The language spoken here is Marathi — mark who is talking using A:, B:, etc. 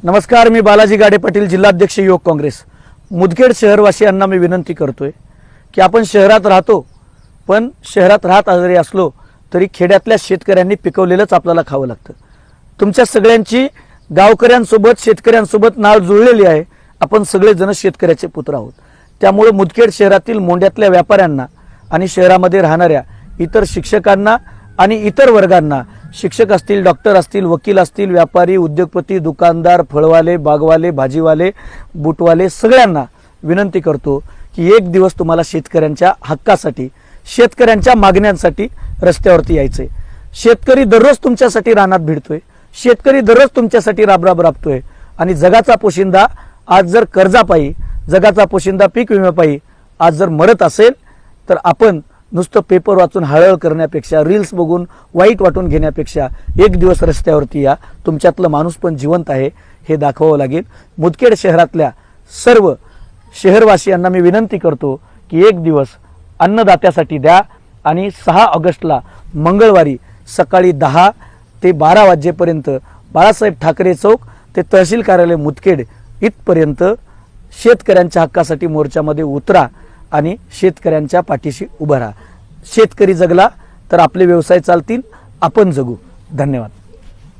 A: नमस्कार, मी बालाजी गाडे पाटील, जिल्हाध्यक्ष युवक काँग्रेस. मुदखेड शहरवासियांना मी विनंती करतोय की आपण शहरात राहतो, पण शहरात राहत जरी असलो तरी खेड्यातल्या शेतकऱ्यांनी पिकवलेलंच आपल्याला खावं लागतं. तुमच्या सगळ्यांची गावकऱ्यांसोबत शेतकऱ्यांसोबत नाळ जुळलेली आहे. आपण सगळेजण शेतकऱ्याचे पुत्र आहोत. त्यामुळे मुदखेड शहरातील मोंड्यातल्या व्यापाऱ्यांना आणि शहरामध्ये राहणाऱ्या इतर शिक्षकांना आणि इतर वर्गांना, शिक्षक असतील, डॉक्टर असतील, वकील असतील, व्यापारी, उद्योगपती, दुकानदार, फळवाले, बागवाले, भाजीवाले, बूटवाले, सगळ्यांना विनंती करतो की एक दिवस तुम्हाला शेतकऱ्यांच्या हक्कासाठी, शेतकऱ्यांच्या मागण्यांसाठी रस्त्यावरती यायचंय. शेतकरी दररोज तुमच्यासाठी रानात भिडतोय, शेतकरी दररोज तुमच्यासाठी राबराब राबतोय. आणि जगाचा पोशिंदा आज जर कर्जापायी, जगाचा पोशिंदा पीक विम्यापायी आज जर मरत असेल तर आपण नुसतं पेपर वाचून हळहळ करण्यापेक्षा, रील्स बघून वाईट वाटून घेण्यापेक्षा एक दिवस रस्त्यावरती या. तुमच्यातलं माणूस पण जिवंत आहे हे दाखवावं लागेल. मुदखेड शहरातल्या सर्व शहरवासियांना मी विनंती करतो की एक दिवस अन्नदात्यासाठी द्या आणि 6 ऑगस्टला मंगळवारी सकाळी 10 ते 12 वाजेपर्यंत बाळासाहेब ठाकरे चौक ते तहसील कार्यालय मुदखेड इथपर्यंत शेतकऱ्यांच्या हक्कासाठी मोर्चामध्ये उतरा आणि शेतकऱ्यांच्या पाठीशी उभा राहा. शेतकरी जगला तर आपले व्यवसाय चालतील, आपण जगू. धन्यवाद.